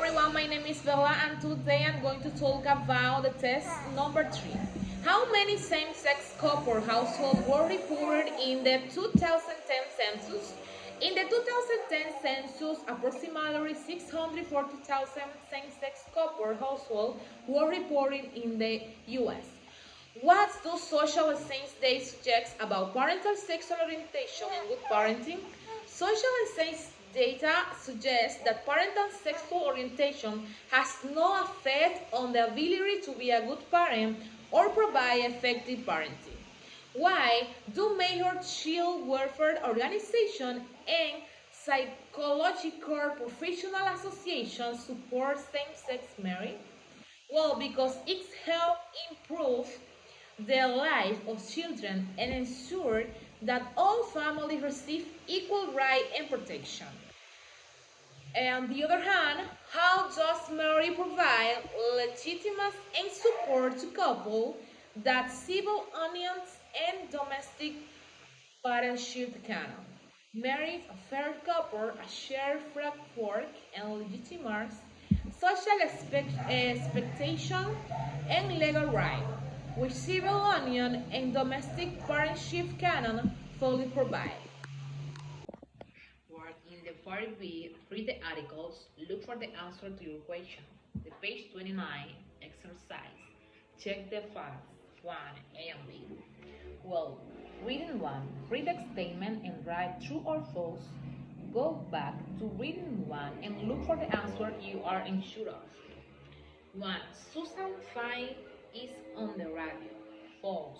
everyone, my name is Bella and today I'm going to talk about the test number 3. How many same-sex couple households were reported in the 2010 census? In the 2010 census, approximately 640,000 same-sex couple households were reported in the US. What do social science they suggest about parental sexual orientation and good parenting? Social science data suggests that parental sexual orientation has no effect on the ability to be a good parent or provide effective parenting. Why do major child welfare organizations and psychological professional associations support same-sex marriage? Well, because it helps improve the life of children and ensure that all families receive equal rights and protection. And on the other hand, how does marriage provide legitimacy and support to couples that civil unions and domestic partnership can? Marriage, a fair couple, a shared framework and legitimize social expectation and legal right, which civil union and domestic partnership canon fully provide. Work in the part B, read the articles, look for the answer to your question. The page 29 exercise. Check the facts 1 A and B. Well, reading 1. Read the statement and write true or false. Go back to reading 1 and look for the answer you are unsure of. 1. Susan Fine is on the radio. False.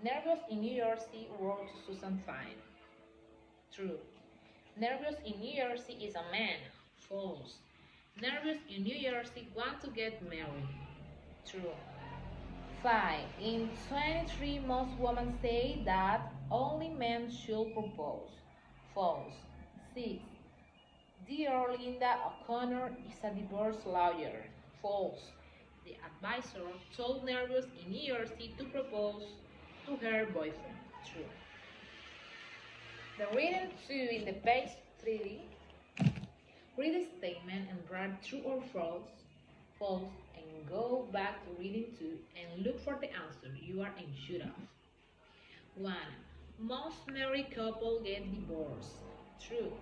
Nervous in New Jersey wrote Susan Fine. True. Nervous in New Jersey is a man. False. Nervous in New Jersey want to get married. True. 5. In 23, most women say that only men should propose. False. 6. Dear Linda O'Connor is a divorce lawyer. False. The advisor told Nervous in New Jersey to propose to her boyfriend. True. The reading 2 in the page 3. Read the statement and write true or false, and go back to reading 2 and look for the answer you are unsure of. 1. Most married couples get divorced. True.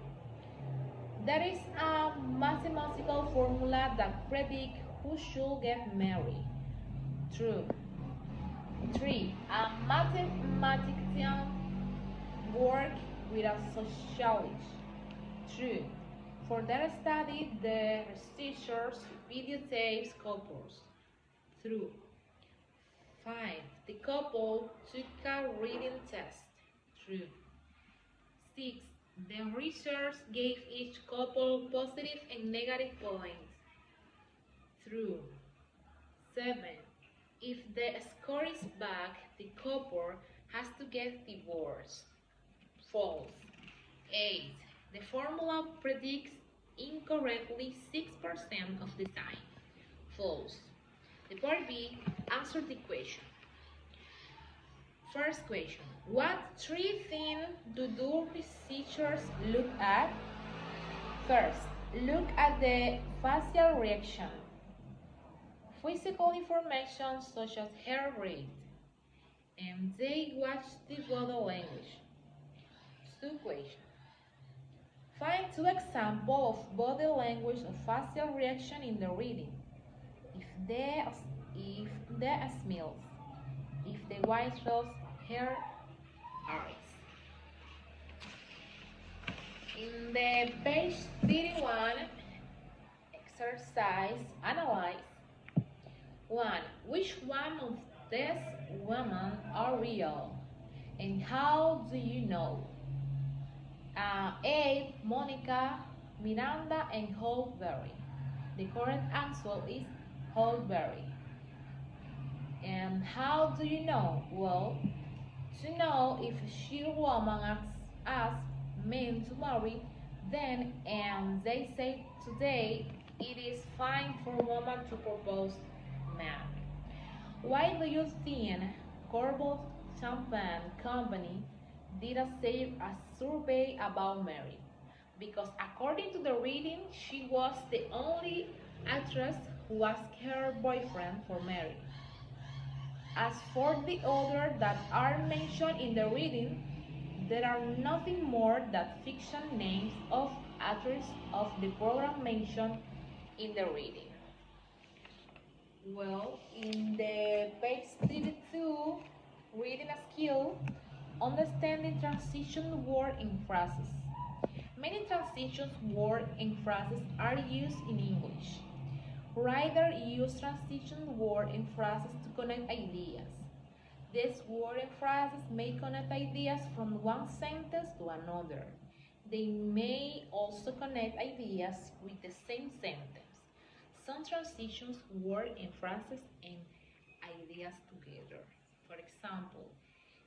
There is a mathematical formula that predicts who should get married. True. 3. A mathematician works with a sociologist. True. For their study, the researchers videotapes couples. True. 5. The couple took a reading test. True. 6. The research gave each couple positive and negative points. True. 7. If the score is back, the couple has to get divorced. False. 8. The formula predicts incorrectly 6% of the time. False. The part B, answer the question. First question. What 3 things do researchers look at? First, look at the facial reaction. Physical information such as hair rate. And they watch the body language. 2 questions. Find 2 examples of body language or facial reaction in the reading. If the smells, if the white rose hair eyes. In the page 31 exercise, analyze 1. Which one of these women are real? And how do you know? A. Monica, Miranda, and Holberry. The correct answer is Holberry. And how do you know? Well, to know if she woman asks men to marry, then and they say today it is fine for woman to propose man. Why do you think Corbo Champagne Company did a survey about marriage? because according to the reading, she was the only actress who asked her boyfriend for marriage. As for the others that are mentioned in the reading, there are nothing more than fiction names of actors of the program mentioned in the reading. Well, in the page 32, reading a skill, understanding transition word and phrases. Many transitions words and phrases are used in English. Writers use transition words and phrases to connect ideas. These words and phrases may connect ideas from one sentence to another. They may also connect ideas with the same sentence. Some transitions words and phrases and ideas together. For example,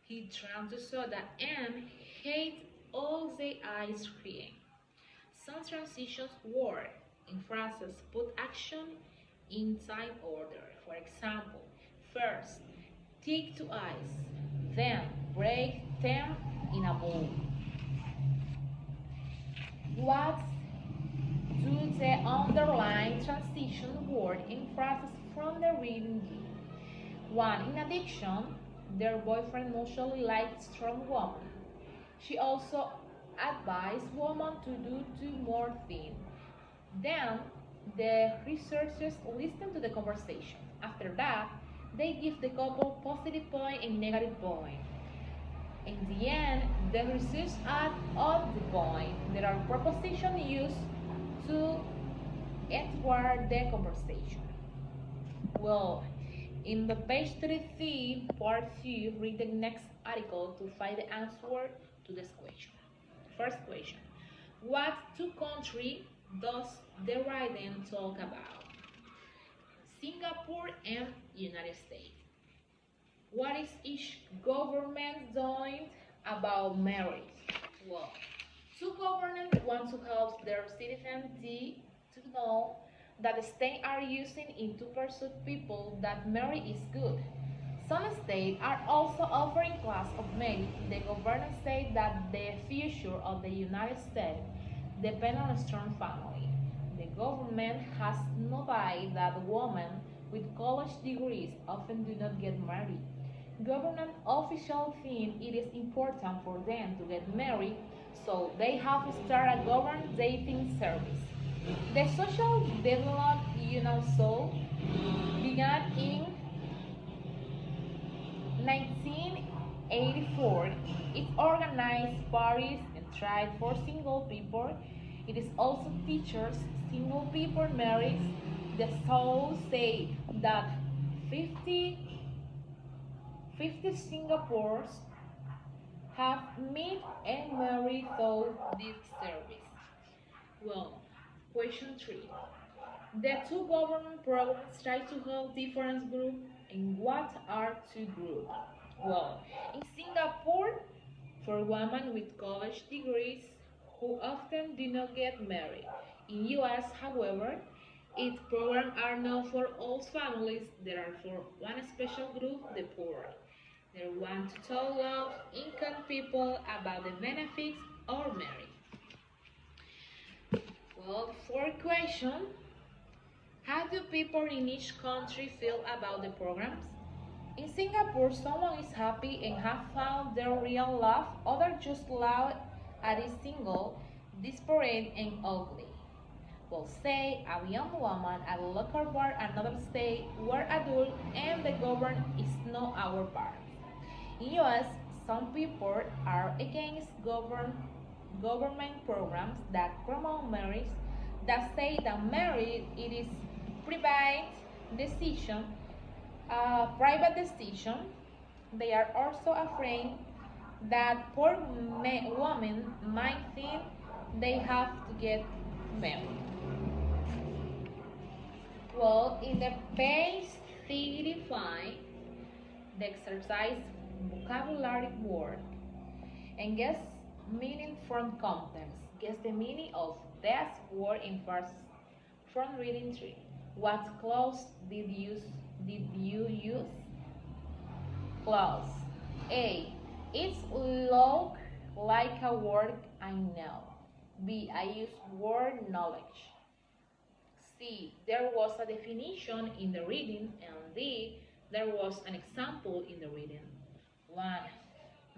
he drank the soda and ate all the ice cream. Some transitions words and phrases put action in time order. For example, first, take 2 ice, then break them in a bowl. What do the underlying transition word and phrases from the reading give? 1. In addition, their boyfriend mostly likes strong women. She also advised women to do 2 more things. Then, the researchers listen to the conversation. After that, they give the couple positive point and negative point. In the end, the research add up the point. There are prepositions used to edward the conversation. Well, in the page 33, part 2, read the next article to find the answer to this question. First question, what two countries does the writing talk about? Singapore and United States. What is each government doing about marriage? Well, two governments want to help their citizens to know that the states are using in to persuade people that marriage is good. Some states are also offering class of marriage. The government says that the future of the United States depends on a strong family. The government has noted that women with college degrees often do not get married. Government officials think it is important for them to get married, so they have started a government dating service. The Social Development Union so began in 1984. It organized parties and tried for single people. It is also teaches single people marriage. The soul say that 50 Singaporeans have met and married through this service. Well, question 3. The two government programs try to help different groups. And what are two groups? Well, in Singapore, for women with college degrees who often do not get married. In US, however, its programs are not for all families. There are for one special group, the poor. They want to tell low-income people about the benefits of marriage. Well, fourth question. How do people in each country feel about the programs? In Singapore, someone is happy and have found their real love. Others just laugh at it single, desperate, and ugly. Well, say a young woman at a local bar, another say we're adult and the government is not our part. In US, some people are against government programs that promote marriage, that say that marriage it is decision, private decision. They are also afraid that poor women might think they have to get married. Well, in the page 35, the exercise vocabulary word and guess meaning from context. Guess the meaning of that word in verse from reading 3. What clause did you use? Clause A. It's look like a word I know. B. I use word knowledge. C. There was a definition in the reading. And D. There was an example in the reading. 1.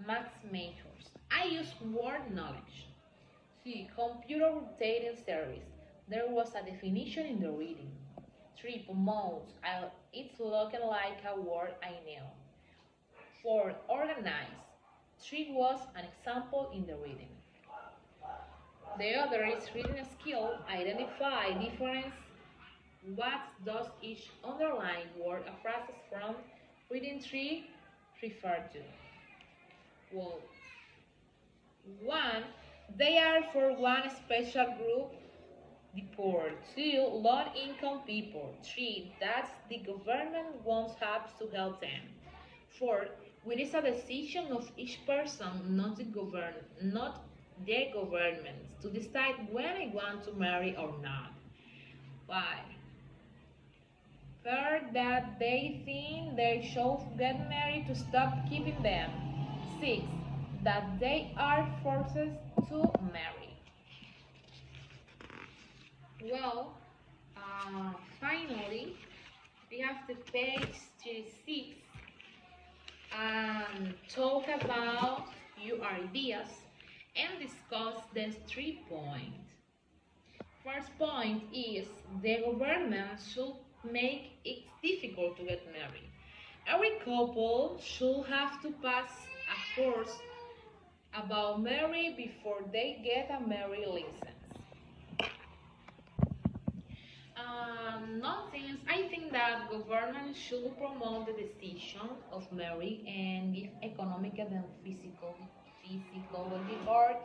Maths majors. I use word knowledge. C. Computer rotating service. There was a definition in the reading. 3. Promote. It's looking like a word I know. 4. Organize. 3 was an example in the reading. The other is reading skill. Identify difference. What does each underlined word or phrases from reading 3 refer to? Well, 1. They are for one special group, the poor. 2. Low-income people. 3. That the government wants help to help them. 4. It is a decision of each person, not the their government, to decide when I want to marry or not. 5. Third, that they think they should get married to stop keeping them. 6. That they are forced to marry. Well, finally, we have to page 36 and talk about your ideas and discuss these 3 points. First point is the government should make it difficult to get married. Every couple should have to pass a course about marriage before they get a marriage license. Nonsense. I think that government should promote the decision of marriage and give economic and physiology or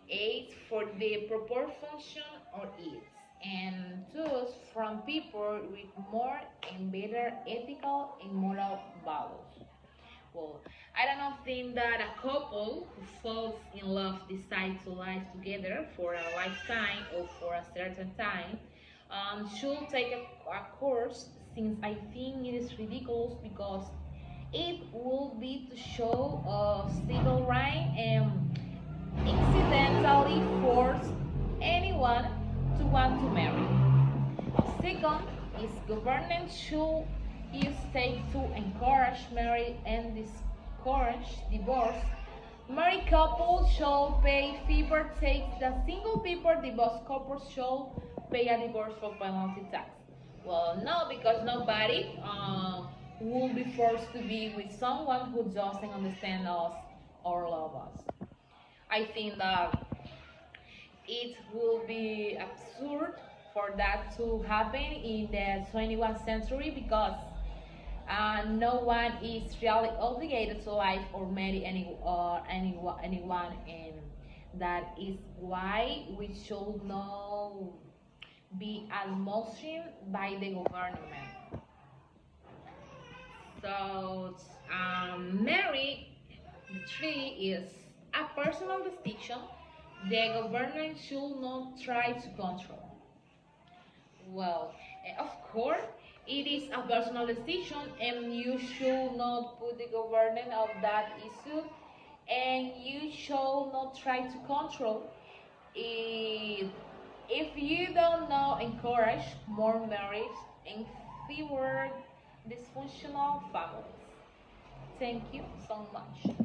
aid for the proper function or its, and thus from people with more and better ethical and moral values. Well, I don't think that a couple who falls in love decides to live together for a lifetime or for a certain time should take a course, since I think it is ridiculous because it will be to show a civil right and accidentally force anyone to want to marry. Second is government should use steps to encourage marriage and discourage divorce. Married couples should pay fee per tax. The single people divorced couples should pay a divorce for penalty tax. Well, no, because nobody will be forced to be with someone who doesn't understand us or love us. I think that it will be absurd for that to happen in the 21st century because no one is really obligated to live or marry anyone, and that is why we should not be admonished by the government. So, marry the tree is a personal decision the government should not try to control. Well, of course, it is a personal decision, and you should not put the government of that issue, and you should not try to control. If you don't know, encourage more marriage and fewer dysfunctional families. Thank you so much.